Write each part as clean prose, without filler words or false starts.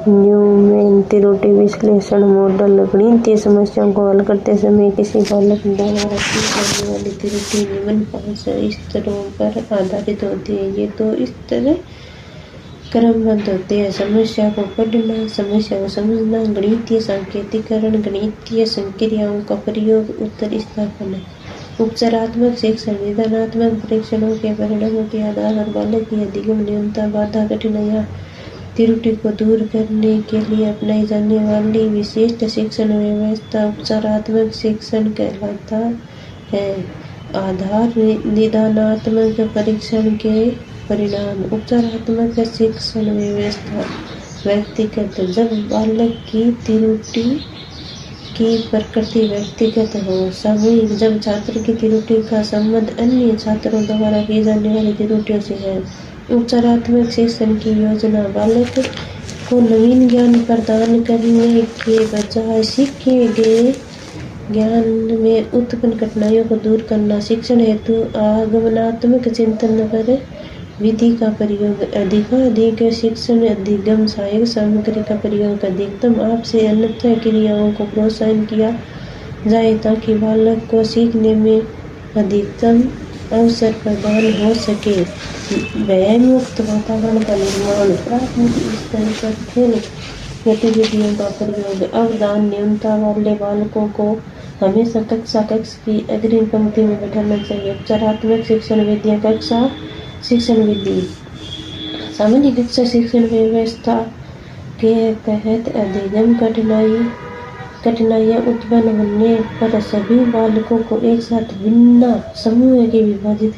Newman त्रुटि विश्लेषण model गणितीय समस्याओं को हल करते समय किसी बालक द्वारा रखी जाने वाली त्रुटि निम्न 5 स्तरों पर आधारित होती है। ये 2 स्तर क्रमबद्ध होते हैं: समस्या को पढ़ना, समस्या को समझना, गणितीय सांकेतिकरण, गणितीय संक्रियाओं का प्रयोग, उत्तर स्थापन। उपचारात्मक शिक्षण विधानात्मक परीक्षणों के परिणामों के आधार पर बालक की अधिगम न्यूनता, बाधा, कठिनाइयाँ, त्रुटि को दूर करने के लिए अपनाई जाने वाली विशिष्ट शिक्षण व्यवस्था उपचारात्मक शिक्षण कहलाता है। आधार निदानात्मक परीक्षण के परिणाम। उपचारात्मक शिक्षण व्यवस्था व्यक्तिगत। जब बालक की त्रुटि की प्रकृति व्यक्तिगत हो। सामूहिक। जब छात्र की त्रुटि का संबंध अन्य छात्रों द्वारा की जाने वाली त्रुटियों से है। उपचारात्मक शिक्षण की योजना बालक को नवीन ज्ञान प्रदान करने के बजाय सीखे गए ज्ञान में उत्पन्न कठिनाइयों को दूर करना। शिक्षण हेतु आगमनात्मक चिंतन पर विधि का प्रयोग। अधिकाधिक शिक्षण अधिगम सहायक सामग्री का प्रयोग। अधिकतम आपसे अन्यथा क्रियाओं को प्रोत्साहन किया जाए ताकि बालक को सीखने में अधिकतम अवसर प्रदान हो सके। भय मुक्त वातावरण का निर्माण। प्राथमिक स्तर पर खेल गतिविधियों का प्रयोग। अवधान न्यूनता वाले बालकों को हमेशा कक्ष की अग्रिम पंक्ति में बैठाना चाहिए। उपचारात्मक शिक्षण विधियाँ। कक्षा शिक्षण विधि। सामान्य कक्षा शिक्षण व्यवस्था के तहत अधिगम कठिनाइयाँ उत्पन्न होने पर सभी बालकों को एक साथ भिन्न समूह के विभाजित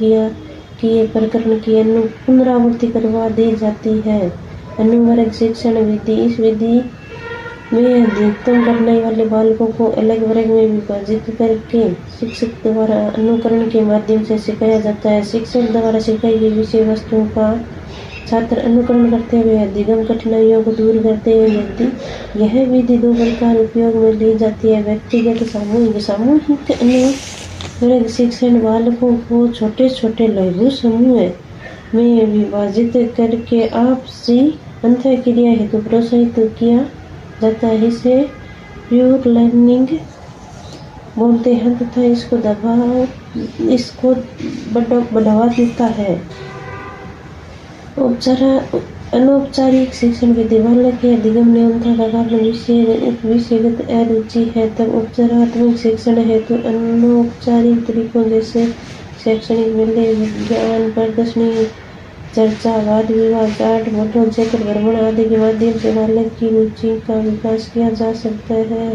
किए प्रकरण की पुनरावृत्ति करवा दी जाती है। अनुवर्ग शिक्षण विधि। इस विधि में अधिकतम कठिनाई वाले बालकों को अलग वर्ग में विभाजित करके शिक्षक द्वारा अनुकरण के माध्यम से सिखाया जाता है। शिक्षक द्वारा सिखाई गई विषय वस्तुओं का छात्र अनुकरण करते हुए अधिगम कठिनाइयों को दूर करते हैं। यदि यह विधि 2 प्रकार उपयोग में ली जाती है: व्यक्तिगत, सामूहिक। सामूहिक अनुवर्ग शिक्षण बालकों को छोटे छोटे लघु समूह में विभाजित करके आपसी अंतःक्रिया हेतु प्रोत्साहित किया जाता है। इसे प्योर लर्निंग बोलते हैं तथा इसको बढ़ावा देता है। अनौपचारिक शिक्षण विधि। बालक के अधिगम न्यूनता का कारण विषयगत अरुचि है, तब उपचारात्मक शिक्षण हेतु अनौपचारिक तरीकों जैसे शैक्षणिक मेले, विज्ञान प्रदर्शनी, चर्चा, वाद विवाद, चार्ट, फोटो, क्षेत्र भ्रमण आदि के माध्यम से बालक की रुचि का विकास किया जा सकता है।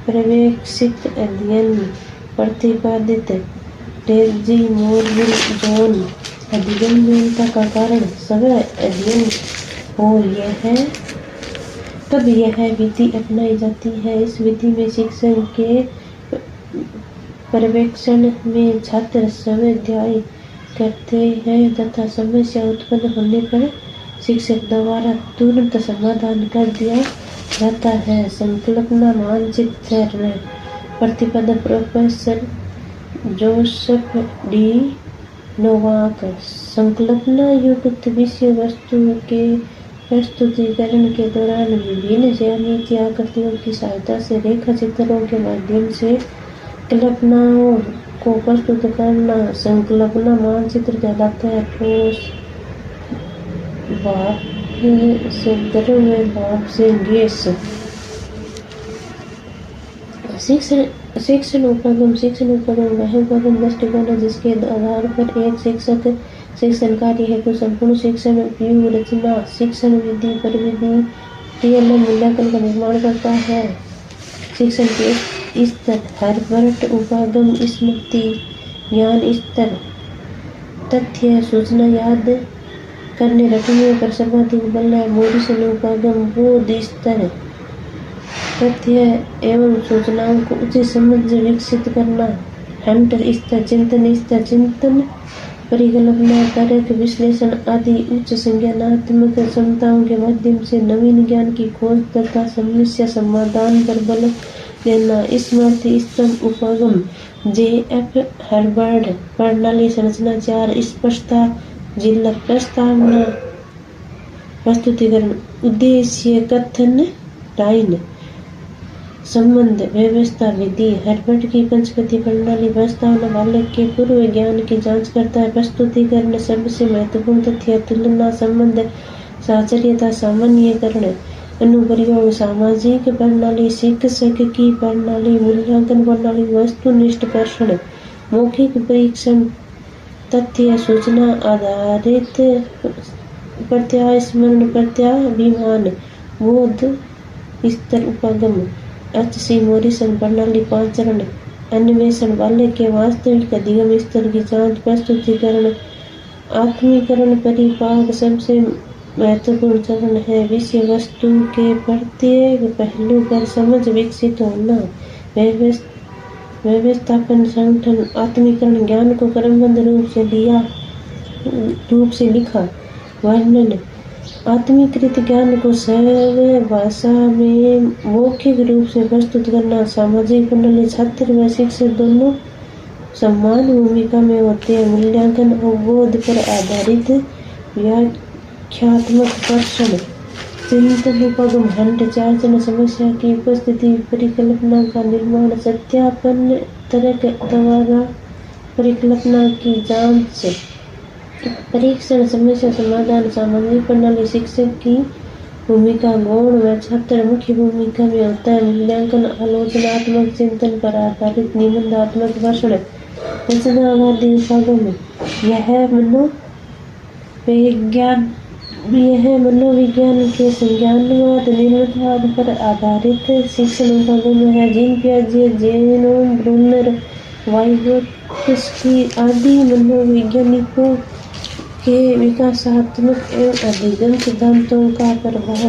पर्यवेक्षित अध्ययन। प्रतिपादित डेज़ी-मोरविल जोन। अधिगम न्यूनता का कारण सघन अध्ययन हो तब यह विधि अपनाई जाती है। इस विधि में शिक्षण के पर्यवेक्षण में छात्र स्वाध्याय करते हैं तथा समस्या उत्पन्न होने पर शिक्षक द्वारा तुरंत समाधान कर दिया जाता है। संकल्पना मानचित्र। प्रतिपादक प्रोफेसर जोसेफ डी नोवाक। संकल्पना युक्त विषय वस्तु के प्रस्तुतिकरण के दौरान विभिन्न ज्यामितीय आकृतियों की सहायता से रेखा चित्रों के माध्यम से कल्पनाओं को प्रस्तुत करना संकल्पना मानचित्र कहलाता है। ठोस वाक्य से द्रव्य, भाप से गैस। शिक्षण उपागम वह उपागम दृष्टिकोण है जिसके आधार पर एक शिक्षक शिक्षण कार्य हेतु संपूर्ण शिक्षण व्यूह रचना, शिक्षण विधि, परिविधि, क्रियान्वयन, मूल्यांकन का निर्माण करता है। शिक्षण के स्तर। हर्बर्ट उपागम स्मृति ज्ञान स्तर। तथ्य सूचना याद करने रखने पर सर्वाधिक बल है। मॉरिसन उपागम बोध स्तर। तथ्य एवं सूचनाओं को उचित समझ विकसित करना। हंटर स्तर। चिंतन स्तर। चिंतन, परिकल्पना, तर्क, विश्लेषण आदि उच्च संज्ञानात्मक क्षमताओं के माध्यम से नवीन ज्ञान की खोज तथा समस्या समाधान पर बल देना। स्मृति स्तंभ उपागम। जे.एफ. हर्बर्ट। प्रणाली संरचना 4। स्पष्टता, जिला, प्रस्तावना, प्रस्तुतिकरण उद्देश्य कथन लाइन संबंध व्यवस्था विधि हर्बर्ट की पंचपदी प्रणाली प्रस्तावना बालक के पूर्व ज्ञान की जांच करता है। प्रस्तुतिकरण सबसे महत्वपूर्ण तथ्य तुलना संबंध साचर्यता सामान्यकरण अनुप्रयोग सामाजिक प्रणाली शिक्षक की प्रणाली मूल्यांकन प्रणाली वस्तुनिष्ठ प्रश्न मौखिक परीक्षण तथ्य सूचना आधारित प्रत्याय स्मरण प्रत्याभिमान बोध स्तर उपागम एच.सी. मॉरिसन प्रणाली 5 चरण अन्वेषण बालक के वास्तविक अधिगम स्तर की जांच प्रस्तुतिकरण आत्मीकरण परिपाक सबसे महत्वपूर्ण चरण है। विषय वस्तु के प्रत्येक पहलू पर समझ विकसित होना व्यवस्थापन संगठन आत्मीकरण ज्ञान को क्रमबद्ध रूप से लिखा वर्णन आत्मीकृत ज्ञान को सरल भाषा में मौखिक रूप से प्रस्तुत करना सामाजिक प्रणाली छात्र व शिक्षक दोनों समान भूमिका में होते हैं। मूल्यांकन अवबोध पर आधारित व्याख्यात्मक प्रश्न चिंतन उपागम हंट 4 चरण समस्या की उपस्थिति परिकल्पना का निर्माण सत्यापन तर्क द्वारा परिकल्पना की जांच परीक्षण समस्या समाधान सामाजिक प्रणाली शिक्षक की भूमिका गौण व छात्र मुख्य भूमिका में होता है। मूल्यांकन आलोचनात्मक चिंतन पर आधारित निबंधात्मक प्रश्न रचनावादी उपागम यह मनोविज्ञान के संज्ञानवाद निर्णयवाद पर आधारित शिक्षण उपागम है। जीन पियाजे जेरोम ब्रूनर वाइगोत्स्की आदि मनोवैज्ञानिकों के विकासात्मक एवं अधिगम सिद्धांतों का प्रभाव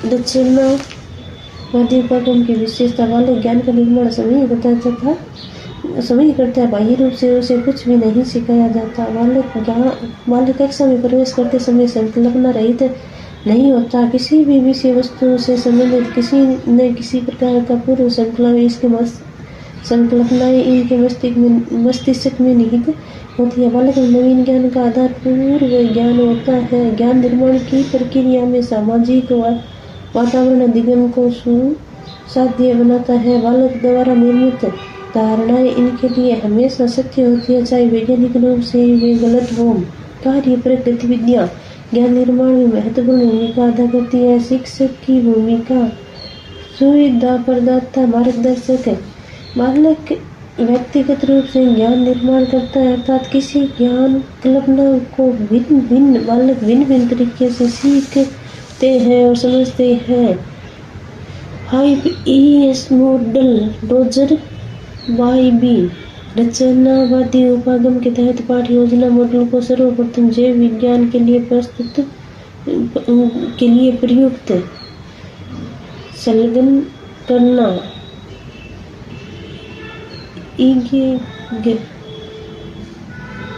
रचनावादी उपागम की विशेषता बालक ज्ञान का निर्माण समय करता है। बाह्य रूप से उसे कुछ भी नहीं सिखाया जाता। बालक कक्षा में प्रवेश करते समय संकल्पना रहित नहीं होता। किसी भी विषय वस्तु से संबंधित किसी न किसी प्रकार का पूर्व संकल्प इसके संकल्पनाएं इनके मस्तिष्क में निहित होती है। बालक में नवीन ज्ञान का आधार पूर्व ज्ञान होता है। ज्ञान निर्माण की प्रक्रिया में सामाजिक वातावरण अधिगम को सुसाध्य बनाता है। बालक द्वारा निर्मित धारणाएं इनके लिए हमेशा सत्य होती है, चाहे वैज्ञानिक रूप से वे गलत हों। कार्यप्रक गतिविधियां ज्ञान निर्माण में महत्वपूर्ण भूमिका अदा करती है। शिक्षक की भूमिका सुविधा प्रदाता मार्गदर्शक है। बालक व्यक्तिगत रूप से ज्ञान निर्माण करता है, अर्थात किसी ज्ञान कल्पना को बालक भिन्न तरीके से सीखते हैं और समझते हैं। 5ES मॉडल रोजर वाईबी रचनावादी उपागम के तहत पाठ योजना मॉडल को सर्वप्रथम जैव विज्ञान के लिए प्रयुक्त संलग्न करना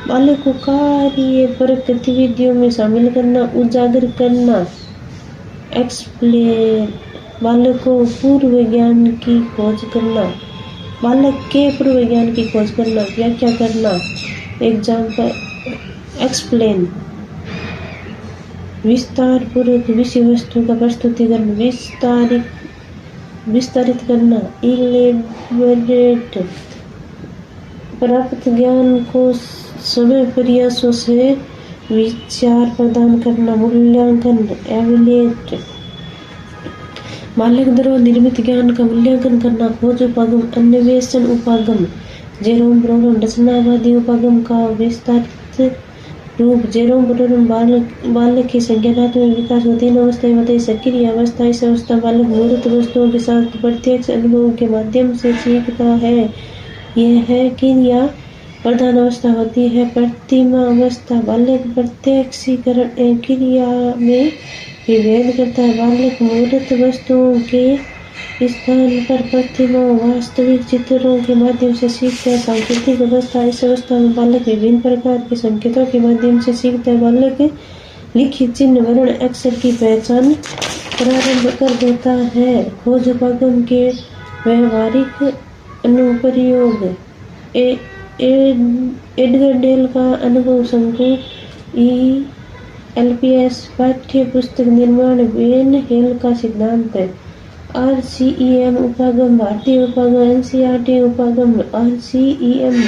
बालक को कार्यप्रक गतिविधियों में शामिल करना उजागर करना एक्सप्लेन बालक को पूर्व ज्ञान की खोज करना बालक के पूर्व ज्ञान की खोज करना व्याख्या करना एग्जाम्पल एक्सप्लेन विस्तार पूर्वक विषय वस्तु का प्रस्तुतिकरण विस्तारित करना इलेबोरेट प्राप्त ज्ञान को समय प्रयासों से विचार प्रदान करना मूल्यांकन एवेल्युएट बालक द्वारा निर्मित ज्ञान का मूल्यांकन करना खोज उपागम अन्वेषण उपागम जेरोम ब्रूनर रचनावादी उपागम का विस्तारित रूप जेरोम ब्रूनर बालक की संज्ञानात्मक विकास को 3 अवस्थाएं बताई। सक्रिय अवस्था इस अवस्था बालक मूर्त वस्तुओं के साथ प्रत्यक्ष अनुभव के माध्यम से सीखता है। यह है क्रिया प्रधान अवस्था होती है। प्रतिमा अवस्था बालक प्रत्यक्षीकरण क्रिया में विभेद करता है। बालक मूर्त वस्तुओं के स्थान पर प्रतिमा वास्तविक चित्रों के माध्यम से सीखता है। सांकेतिक अवस्था इस अवस्था में बालक विभिन्न प्रकार के संकेतों के माध्यम से सीखता है। बालक लिखित चिन्ह वर्ण अक्षर की पहचान प्रारंभ कर देता है। खोज उपागम के व्यवहारिक अनुप्रयोग एडगर डेल का अनुभव संकुल LPS पाठ्य पुस्तक निर्माण वेन हेल का सिद्धांत है। RCEM उपागम भारतीय उपागम, NCERT उपागम, RCEM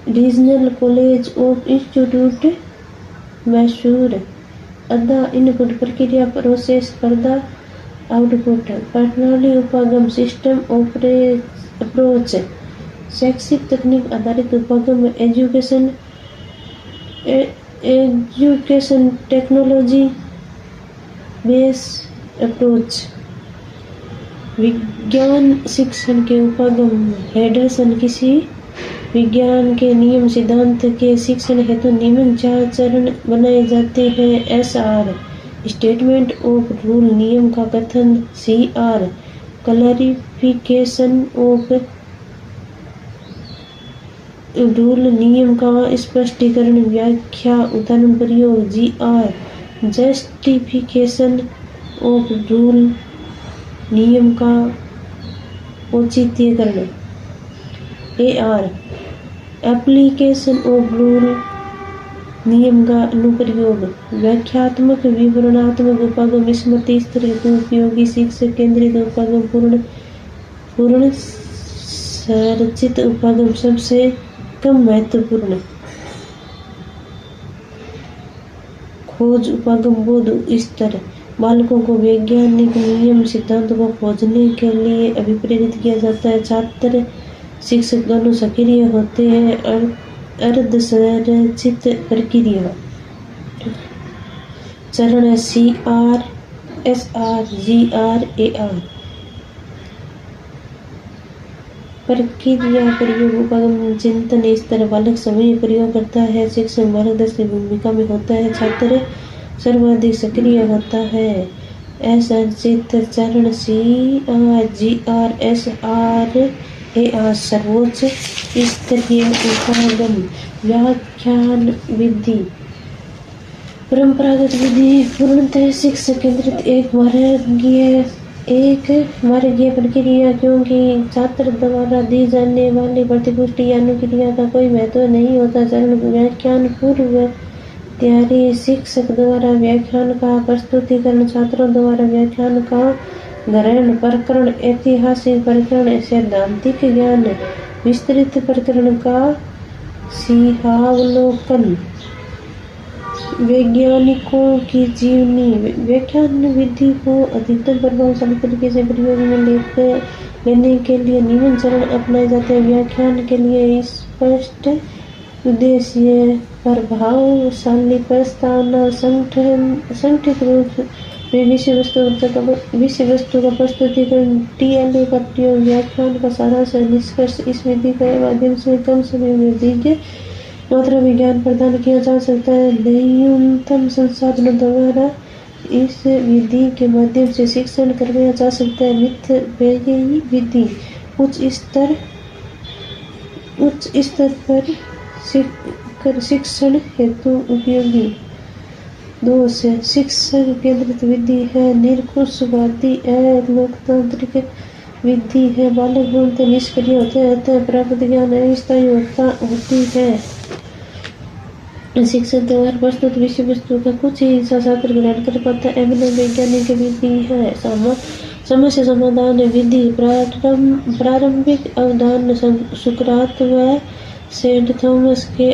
regional college of institute Mysore. अदा इनपुट प्रक्रिया प्रोसेस, पर्दा आउटपुट। प्रणाली उपागम सिस्टम अप्रोच, शैक्षिक तकनीक आधारित उपागम एजुकेशन टेक्नोलॉजी बेस अप्रोच। विज्ञान शिक्षण के उपागम हेडरसन किसी विज्ञान के नियम सिद्धांत के शिक्षण हेतु निम्न 4 चरण बनाए जाते हैं। SR स्टेटमेंट ऑफ रूल नियम का कथन। CR क्लैरिफिकेशन ऑफ रूल नियम का स्पष्टीकरण, व्याख्या, उदाहरण प्रयोग। GR जस्टिफिकेशन ऑफ रूल नियम का औचित्यकरण। AR एप्लीकेशन ऑफ रूल नियम का अनुप्रयोग, व्याख्यात्मक विवरणात्मक उपागम, स्मृति स्तर हेतु उपयोगी, शिक्षक केंद्रित उपागम, पूर्ण संरचित उपागम सबसे कम महत्वपूर्ण। खोज उपागम बोध स्तर, बालकों को वैज्ञानिक नियम सिद्धांतों को खोजने के लिए अभिप्रेरित किया जाता है। छात्र शिक्षक दोनों सक्रिय होते हैं। अर्ध संरचित प्रक्रिया चरण CR SR GR AR। प्रक्रिया प्रयोग उपागम चिंतन स्तर, बालक समय प्रयोग करता है, शिक्षक मार्गदर्शक भूमिका में होता है, छात्र सर्वाधिक सक्रिय होता है। असंरचित चरण CR GR SR AR सर्वोच्च स्तरीय उपागम, व्याख्यान विधि, परंपरागत विधि, पूर्णतः शिक्षक केंद्रित एक मार्गीय प्रक्रिया, क्योंकि छात्र द्वारा दी जाने वाली प्रतिपुष्टि या अनुक्रिया का कोई महत्व नहीं होता। चरण व्याख्यान पूर्व तैयारी, शिक्षक द्वारा व्याख्यान का प्रस्तुतिकरण, छात्रों द्वारा व्याख्यान का ग्रहण, प्रकरण, ऐतिहासिक प्रकरण, सैद्धांतिक ज्ञान, विस्तृत प्रकरण का सिंहावलोकन, वैज्ञानिकों की जीवनी। व्याख्यान विधि को अधिकतम प्रभावशाली तरीके से प्रयोग में लेने के लिए निम्न चरण अपनाए जाते हैं। व्याख्यान के लिए स्पष्ट उद्देश्य, प्रभावशाली प्रस्तावना, संगठित रूप में विषय वस्तु का प्रस्तुतिकरण, TLA का प्रयोग, व्याख्यान का सारांश, निष्कर्ष। इस विधि के माध्यम से कम समय में दीर्घ मात्रा में ज्ञान प्रदान किया जा सकता है। न्यूनतम संसाधनों द्वारा इस विधि के माध्यम से शिक्षण करवाया जा सकता है। मितव्ययी विधि, उच्च स्तर पर शिक्षण हेतु उपयोगी। 2 से शिक्षक केंद्रित विधि है। निरंकुशवादी लोकतांत्रिक विधि है। बालक बोलते निष्क्रिय होते हैं, अतः प्राप्त ज्ञान अस्थायी होती है। शिक्षक द्वारा प्रस्तुत विषय वस्तु का कुछ ही हिस्सा छात्र ग्रहण कर पाता है। वैज्ञानिक विधि है। समस्या समाधान विधि, प्रारंभिक अवधान, सुकरात व सेंट थॉमस के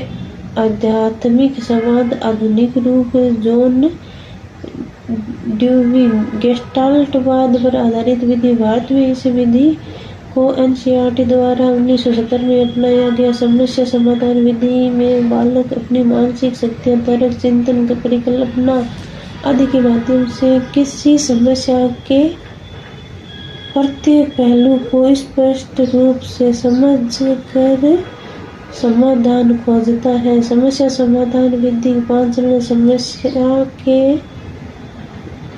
आध्यात्मिक संवाद, आधुनिक रूप, जॉन ड्यूवी गेस्टाल्टवाद पर आधारित विधि। भारत में इस विधि को NCERT द्वारा 1970 में अपनाया गया। समस्या समाधान विधि में बालक अपनी मानसिक शक्तियाँ, तर्क, चिंतन, परिकल्पना आदि के माध्यम से किसी समस्या के प्रत्येक पहलू को स्पष्ट रूप से समझकर समाधान खोजता है। समस्या समाधान विधि 5 चरण, समस्या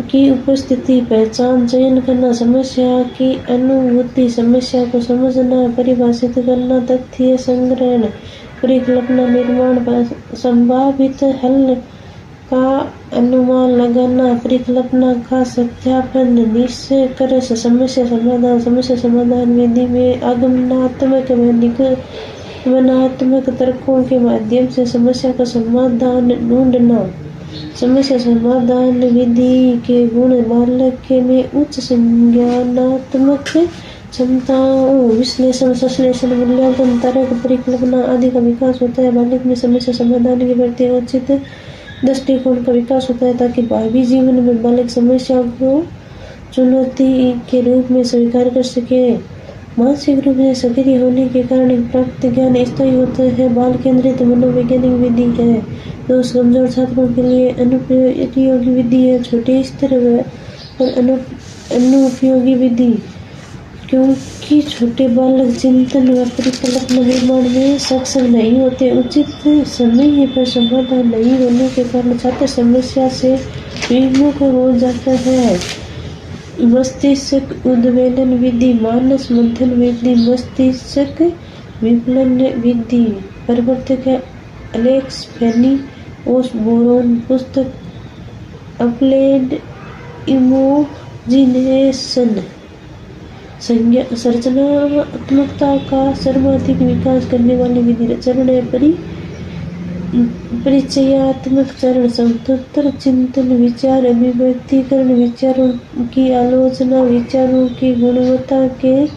की उपस्थिति, पहचान, चयन करना, समस्या की अनुभूति, समस्या को समझना, परिभाषित करना, तथ्य संग्रहण, परिकल्पना निर्माण, संभावित हल का अनुमान लगाना, परिकल्पना का सत्यापन, निष्कर्ष। समस्या समाधान विधि में आगमनात्मक व निगमनात्मक तर्कों के माध्यम से समस्या का समाधान ढूंढना, समस्या समाधान विधि के गुण बालक में उच्च संज्ञानात्मक क्षमताओं, विश्लेषण, संश्लेषण, मूल्यांकन, तर्क, परिकल्पना आदि का विकास होता है। बालक में समस्या समाधान के प्रति उचित दृष्टिकोण का विकास होता है ताकि भावी जीवन में बालक समस्या को चुनौती के रूप में स्वीकार कर सके। मानसिक रूप से सक्रिय होने के कारण प्राप्त ज्ञान स्थायी होता है। बाल केंद्रित मनोवैज्ञानिक विधि है जो कमजोर छात्रों के लिए अनुपयोगी विधि है। छोटे स्तर पर अनुपयोगी विधि, क्योंकि छोटे बालक चिंतन व परिकल्पना निर्माण में सक्षम नहीं होते। उचित समय पर समाधान नहीं होने के कारण छात्र समस्या से विमुख हो जाता है। मस्तिष्क उद्वेलन विधि, मानस मंथन विधि, मस्तिष्क विप्लन विधि। प्रवर्तक है एलेक्स फेनी ओसबोर्न। पुस्तक अप्लाइड इमेजिनेशन। संरचनात्मकता का सर्वाधिक विकास करने वाली विधि। चरण है परिचयात्मक चरण, शब्दोत्तर चिंतन, विचार अभिव्यक्तिकरण, विचारों की आलोचना, विचारों की गुणवत्ता के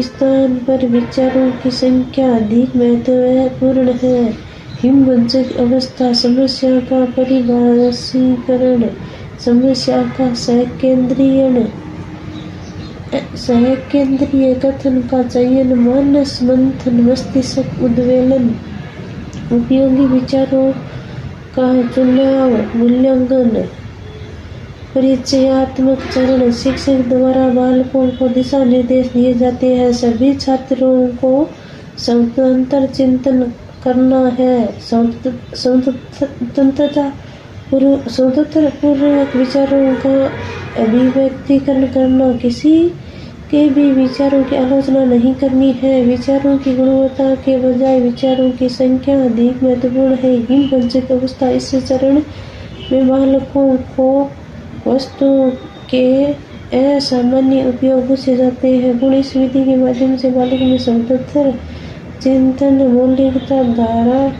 स्थान पर विचारों की संख्या अधिक महत्वपूर्ण है। हिमवंशक अवस्था, समस्या का परिभाषीकरण, समस्या का सकेंद्रीय कथन का चयन, मानस मंथन, मस्तिष्क उद्वेलन, उपयोगी विचारों का चुनाव, मूल्यांकन। परिचयात्मक चरण, शिक्षक द्वारा बालकों को दिशा निर्देश दिए जाते हैं। सभी छात्रों को स्वतंत्र चिंतन करना है, स्वतंत्रपूर्वक विचारों का अभिव्यक्तिकरण करना, किसी के भी विचारों की आलोचना नहीं करनी है। विचारों की गुणवत्ता के बजाय विचारों की संख्या अधिक महत्वपूर्ण है। हिमवंशक अवस्था, इस चरण में बालकों को वस्तुओं के असामान्य उपयोग पूछे जाते हैं। गुण, इस विधि के माध्यम से बालक में स्वतंत्र चिंतन, मौलिकता, धारा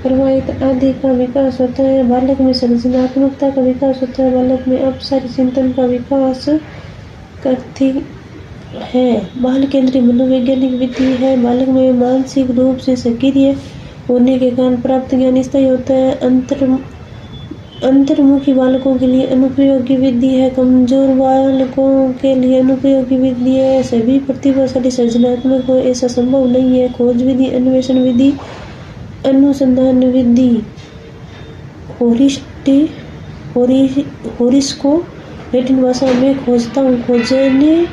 प्रवाहित आदि का विकास होता है। बालक में सृजनात्मकता का विकास होता है। बालक में अपसारी चिंतन का विकास करती है। बाल केंद्रीय मनोवैज्ञानिक विधि है। बालक में मानसिक रूप से सक्रिय होने के कारण प्राप्त ज्ञान स्थायी होता है। अंतर्मुखी बालकों के लिए अनुपयोगी विधि है। कमजोर बालकों के लिए अनुपयोगी विधि है। सभी प्रतिभाशाली सृजनात्मक हो ऐसा संभव नहीं है। खोज विधि, अन्वेषण विधि, अनुसंधान विधि। होरिस्को लैटिन भाषा में खोजता हूँ, खोजने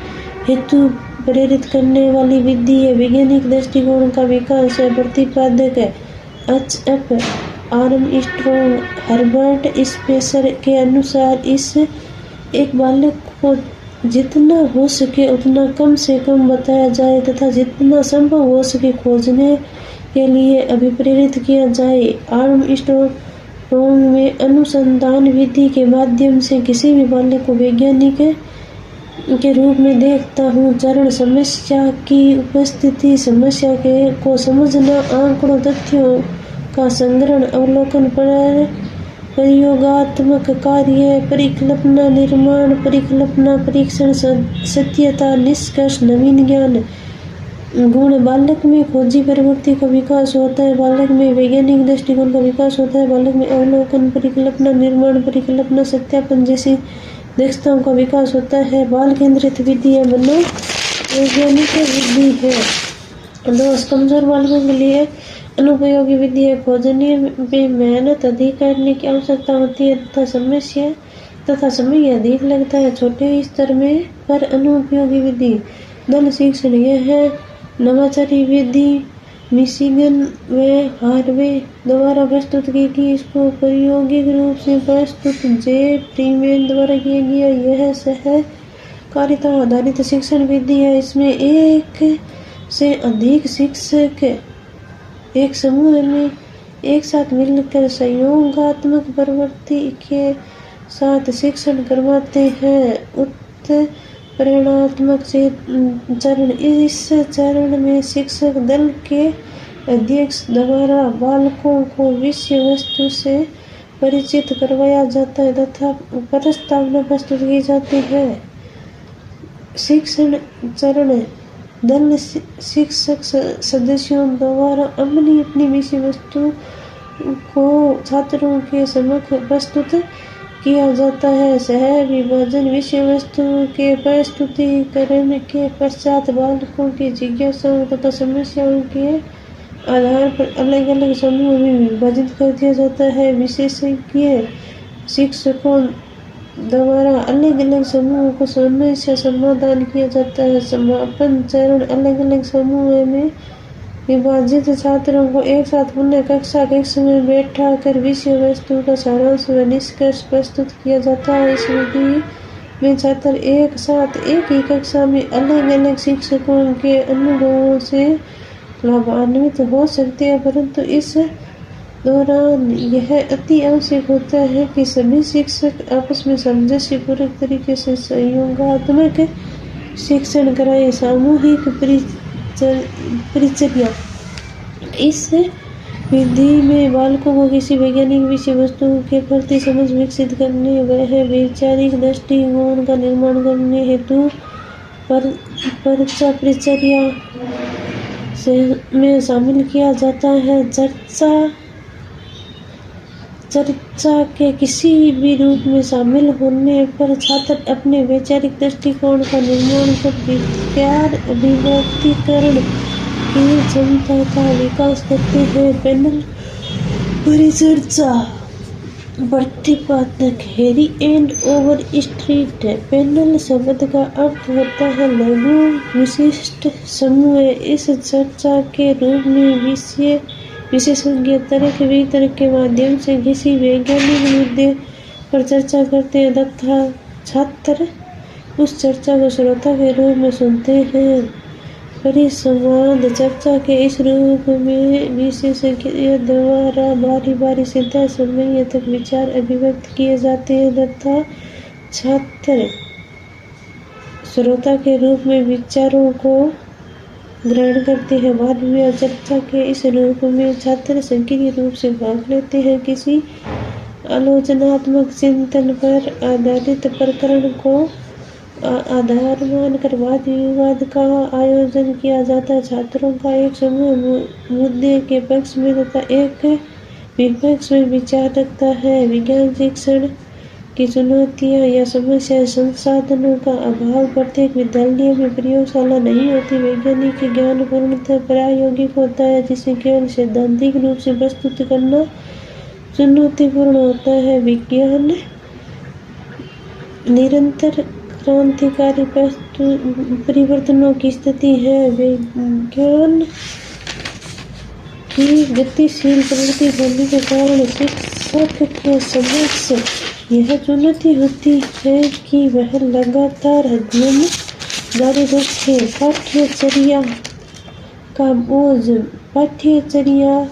हेतु प्रेरित करने वाली विधि है। वैज्ञानिक दृष्टिकोण का विकास है। प्रतिपादक H.F. आर्मस्ट्रॉन्ग। हर्बर्ट स्पेंसर के अनुसार इस एक बालक को जितना हो सके उतना कम से कम बताया जाए तथा जितना संभव हो सके खोजने के लिए अभिप्रेरित किया जाए। आर्मस्ट्रॉन्ग में अनुसंधान विधि के माध्यम से किसी भी बालक को वैज्ञानिक के रूप में देखता हूँ। चरण, समस्या की उपस्थिति, समस्या को समझना, आंकड़ों, तथ्यों का संग्रहण, अवलोकन, प्रयोगात्मक कार्य, परिकल्पना निर्माण, परिकल्पना परीक्षण, सत्यता, निष्कर्ष, नवीन ज्ञान। गुण, बालक में खोजी प्रवृत्ति का विकास होता है। बालक में वैज्ञानिक दृष्टिकोण का विकास होता है। बालक में अवलोकन, परिकल्पना निर्माण, परिकल्पना सत्यापन जैसी दक्षताओं का विकास होता है। बाल केंद्रित विधि है, मनोवैज्ञानिक विधि है। दोष, कमजोर बालकों के लिए अनुपयोगी विधि है। खोजने में मेहनत अधिक करने की आवश्यकता होती है तथा समय अधिक लगता है। छोटे स्तर में पर अनुपयोगी विधि। दल शिक्षण, यह है नवाचारी विधि मिशिगन व हार्वे द्वारा प्रस्तुत की गई। इसको प्रायोगिक रूप से प्रस्तुत जे फ्रीमैन द्वारा किया गया। यह सहकारिता आधारित शिक्षण विधि है। इसमें एक से अधिक शिक्षक एक समूह में एक साथ मिलकर सहयोगात्मक प्रवृत्ति के साथ शिक्षण करवाते हैं। उत्प्रेरणात्मक चरण, इस चरण में शिक्षक दल के अध्यक्ष द्वारा बालकों को विषय वस्तु से परिचित करवाया जाता है तथा प्रस्तावना प्रस्तुत की जाती है। शिक्षण चरण दल शिक्षक सदस्यों द्वारा अपनी विषय वस्तु को छात्रों के समक्ष प्रस्तुत किया जाता है। सह विभाजन विषय वस्तु के प्रस्तुतिकरण के पश्चात बालकों की जिज्ञासाओं तथा समस्याओं के आधार पर अलग अलग समूह में विभाजित कर दिया जाता है। विशेषज्ञ शिक्षकों द्वारा अलग अलग समूहों को समस्या समाधान किया जाता है। समापन चरण अलग अलग समूह में विभाजित छात्रों को एक साथ पुनः कक्षा में बैठा कर विषय वस्तु का सारांश व निष्कर्ष प्रस्तुत किया जाता है। इस विधि में छात्र एक साथ एक ही कक्षा में अलग अलग शिक्षकों के अनुभवों से लाभान्वित हो सकते हैं, परंतु इस दौरान यह अति आवश्यक होता है कि सभी शिक्षक आपस में सामंजस्यपूर्वक तरीके से सहयोगात्मक शिक्षण कराएं। सामूहिक परिचर्या इस विधि में बालकों को किसी वैज्ञानिक विषय वस्तु के प्रति समझ विकसित करने वह वैचारिक दृष्टिकोण का निर्माण करने हेतु परिचर्या में शामिल किया जाता है। चर्चा के किसी भी रूप में शामिल होने पर छात्र अपने वैचारिक दृष्टिकोण का निर्माण कर विचार अभिव्यक्तिकरण की क्षमता का विकास करते हैं। पैनल परिचर्चा प्रतिपादक हैरी एंड ओवर स्ट्रीट है। पैनल शब्द का अर्थ होता है लघु विशिष्ट समूह। इस चर्चा के रूप में विशेषज्ञ तर्क वितर्क के माध्यम से किसी वैज्ञानिक मुद्दे पर चर्चा करते हैं तथा छात्र उस चर्चा को श्रोता के रूप में सुनते हैं। परिसंवाद चर्चा के इस रूप में विशेषज्ञ द्वारा बारी बारी से तय समय तक विचार अभिव्यक्त किए जाते हैं तथा छात्र श्रोता के रूप में विचारों को ग्रहण करते हैं। बाद में चर्चा के इस रूप में छात्र सक्रिय रूप से भाग लेते हैं। किसी आलोचनात्मक चिंतन पर आधारित प्रकरण को आधार मानकर वाद विवाद का आयोजन किया जाता है। छात्रों का एक समूह मुद्दे के पक्ष में तथा एक विपक्ष में विचार रखता है। विज्ञान शिक्षण की चुनौतियां या समस्याएं संसाधनों का अभाव। प्रत्येक विद्यालय में प्रयोगशाला नहीं होती। वैज्ञानिक ज्ञान पूर्णतः प्रायोगिक होता है जिसे केवल सैद्धांतिक रूप से प्रस्तुत करना चुनौतीपूर्ण होता है। विज्ञान निरंतर क्रांतिकारी परिवर्तनों की स्थिति है। विज्ञान की गतिशील प्रगति होने के कारण शिक्षक के समक्ष यह चुनौती होती है कि वह लगातार अध्ययन जारी रखे। पाठ्यचर्या का बोझ। पाठ्यचर्या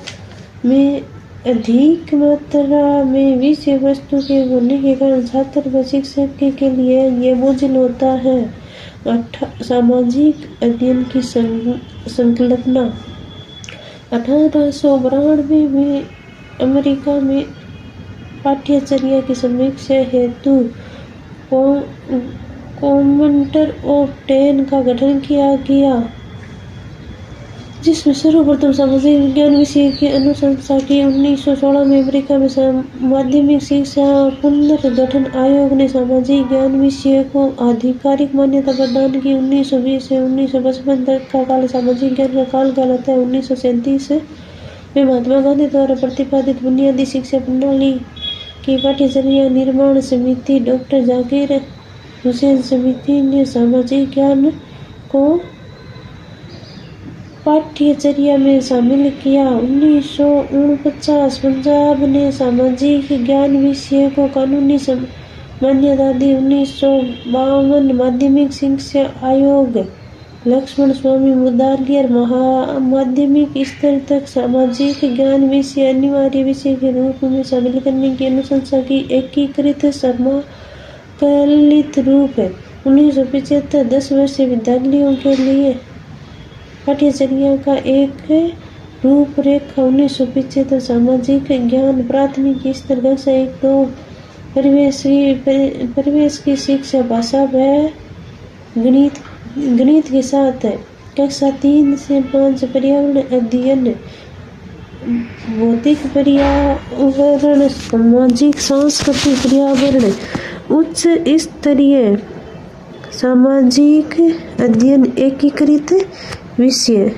में अधिक मात्रा में विषय वस्तु के होने के कारण छात्र व शिक्षक के लिए यह बोझिल होता है। सामाजिक अध्ययन की संकल्पना 1892 में अमेरिका में पाठ्यचर्या की समीक्षा हेतु कॉमेंटर ऑफ 10 का गठन किया गया, जिसमें सर्वप्रथम सामाजिक विज्ञान विषय की अनुशंसा की। 1916 में अमेरिका में माध्यमिक शिक्षा पुनर्गठन आयोग ने सामाजिक ज्ञान विषय को आधिकारिक मान्यता प्रदान की। 1920 से 1955 तक का काल सामाजिक ज्ञान का काल कहलाता है। 1937 में महात्मा गांधी द्वारा प्रतिपादित बुनियादी शिक्षा प्रणाली की पाठ्यचर्या निर्माण समिति डॉक्टर जाकिर हुसैन समिति ने सामाजिक ज्ञान को पाठ्यचर्या में शामिल किया। 1949 पंजाब ने सामाजिक ज्ञान विषय को कानूनी मान्यता दी। 1952 माध्यमिक शिक्षा आयोग लक्ष्मण स्वामी मुदालियर माध्यमिक स्तर तक सामाजिक ज्ञान विषय अनिवार्य विषय के रूप में शामिल करने की अनुशंसा की। एकीकृत समाकलित रूप 1975 10 वर्षीय विद्यार्थियों के लिए पाठ्यचर्या का एक रूपरेखा 1975 सामाजिक ज्ञान प्राथमिक स्तर कक्षा 1-2 परिवेश की शिक्षा भाषा व गणित के साथ कक्षा 3 से 5 पर्यावरण अध्ययन भौतिक पर्यावरण सामाजिक सांस्कृतिक पर्यावरण उच्च स्तरीय सामाजिक अध्ययन एकीकृत विषय